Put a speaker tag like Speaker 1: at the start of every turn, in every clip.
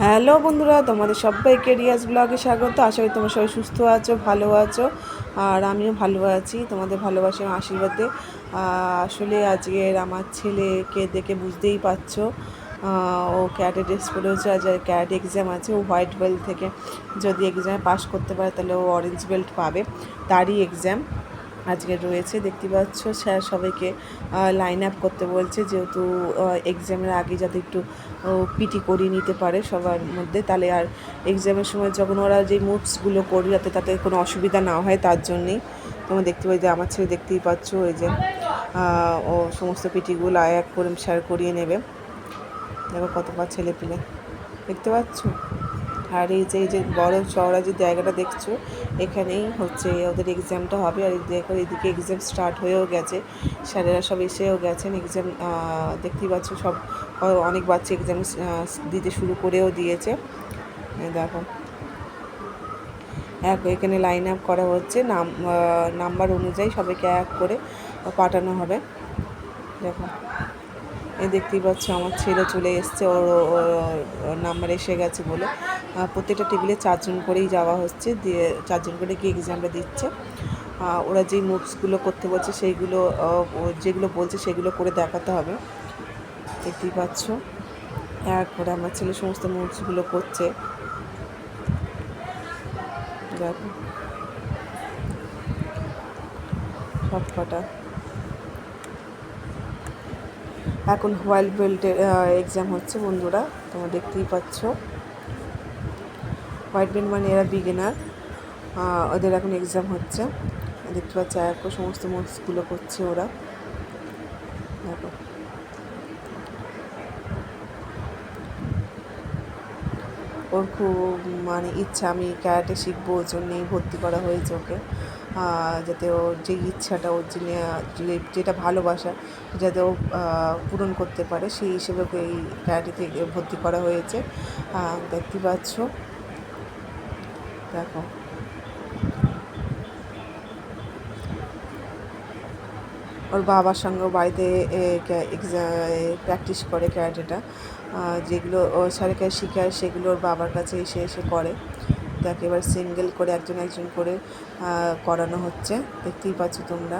Speaker 1: Hello বন্ধুরা, তোমাদের সবাইকে রিয়াজ ব্লগে স্বাগত। আশা করি তোমরা সবাই সুস্থ আছো, ভালো আছো, আর আমিও ভালো আছি তোমাদের ভালোবাসা এবং আশীর্বাদে। আসলে আজকের আমার ছেলেকে দেখে বুঝতেই পারছো, ও ক্যাডে ড্রেস পরেছে। আজ ক্যাড এক্সাম আছে। ও হোয়াইট বেল্ট থেকে যদি এক্সামে পাস করতে পারে তাহলে ও অরেঞ্জ বেল্ট পাবে। তারই এক্সাম আজকে রয়েছে। দেখতে পাচ্ছ স্যার সবাইকে লাইন আপ করতে বলছে, যেহেতু এক্সামের আগে যাতে একটু পিটি করিয়ে নিতে পারে সবার মধ্যে, তাহলে আর এক্সামের সময় যখন ওরা যে মুভসগুলো করবে যাতে তাতে কোনো অসুবিধা না হয়, তার জন্যেই। তোমরা দেখতে পাই যে আমার ছেলে দেখতেই পাচ্ছ, ওই যে ও সমস্ত পিটিগুলো এক করে স্যার করিয়ে নেবে। দেখো কতবার ছেলে পেলে দেখতে পাচ্ছ। আর এই যে বড় চওড়া যে জায়গাটা দেখছো, এখানেই হচ্ছে ওদের এক্সামটা হবে। আর দেখো এদিকে এক্সাম স্টার্ট হয়েও গেছে, স্যারেরা সব এসেও গেছেন। এক্সাম দেখতেই পাচ্ছ, সব অনেক বাচ্চা এক্সাম দিতে শুরু করেও দিয়েছে। দেখো এখানে লাইন আপ করা হচ্ছে, নাম্বার অনুযায়ী সবাইকে এক করে পাঠানো হবে। দেখো দেখতেই পাচ্ছ আমার ছেলে চলে এসছে, ওর নাম্বার এসে গেছে বলে। প্রত্যেকটা টেবিলে 4 জন করেই যাওয়া হচ্ছে, দিয়ে 4 জন করে গিয়ে এক্সামটা দিচ্ছে। ওরা যেই নোটসগুলো করতে বলছে সেইগুলো, যেগুলো বলছে সেগুলো করে দেখাতে হবে। দেখতেই পাচ্ছ এক করে আমার ছেলে সমস্ত নোটসগুলো করছে। দেখো সব কটা এখন হোয়াইট বেল্টের এক্সাম হচ্ছে বন্ধুরা, তোমরা দেখতেই পাচ্ছ। হোয়াইট বেল্ট মানে এরা বিগিনার, ওদের এখন এক্সাম হচ্ছে। দেখতে পাচ্ছ এখন সমস্ত নোটসগুলো করছে ওরা। দেখো ওর খুব মানে ইচ্ছা, আমি ক্যারাটে শিখবো, ওর জন্যেই ভর্তি করা হয়েছে ওকে, যাতে ওর যে ইচ্ছাটা, ওর যেটা ভালোবাসা, যাতে ও পূরণ করতে পারে, সেই হিসেবে ওকে এই ক্যারাটেতে ভর্তি করা হয়েছে। দেখতে পাচ্ছ। দেখো ওর বাবার সঙ্গেও বাড়িতে প্র্যাকটিস করে ক্যারাটেটা, যেগুলো ও স্যারকে শেখায় সেগুলো ওর বাবার কাছে এসে এসে করে। তাকে এবার সিঙ্গেল করে একজন একজন করে করানো হচ্ছে, দেখতেই পাচ্ছ তোমরা।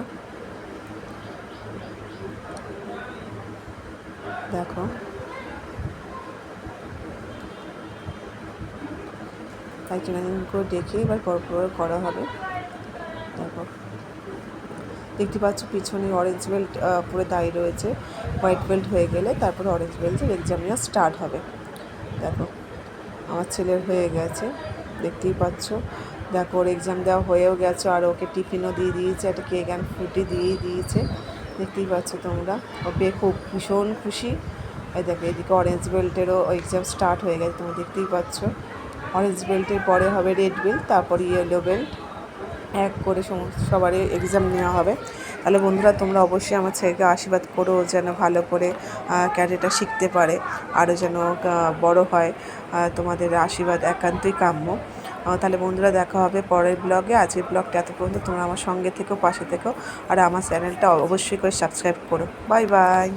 Speaker 1: দেখো একজন একজন করে দেখে এবার পর করা হবে। দেখো দেখতে পাচ্ছ পিছনে অরেঞ্জ বেল্ট পুরো দাঁড়িয়ে রয়েছে। হোয়াইট বেল্ট হয়ে গেলে তারপরে অরেঞ্জ বেল্টের এক্সামটা স্টার্ট হবে। দেখো আমার ছেলের হয়ে গেছে, দেখতেই পাচ্ছ। দেখো ওর এক্সাম দেওয়া হয়েও গেছে, আর ওকে টিফিনও দিয়ে দিয়েছে, একটা কেক অ্যান্ড ফ্রুটি দিয়েই দিয়েছে। দেখতেই পাচ্ছ তোমরা, ও খুব ভীষণ খুশি। এই দেখো এদিকে অরেঞ্জ বেল্টেরও এক্সাম স্টার্ট হয়ে গেছে, তোমরা দেখতেই পাচ্ছ। অরেঞ্জ বেল্টের পরে হবে রেড বেল্ট, তারপরে ইয়েলো বেল্ট, এক করে সবারই এক্সাম নেওয়া হবে। তাহলে বন্ধুরা তোমরা অবশ্যই আমার ছেলেকে আশীর্বাদ করো, যেন ভালো করে ক্যারেটা শিখতে পারে, আরও যেন বড় হয়। তোমাদের আশীর্বাদ একান্তই কাম্য। তাহলে বন্ধুরা দেখা হবে পরের ব্লগে। আজকের ব্লগটা এত পর্যন্ত। তোমরা আমার সঙ্গে থেকো, পাশে থেকো, আর আমার চ্যানেলটা অবশ্যই করে সাবস্ক্রাইব করো। Bye bye.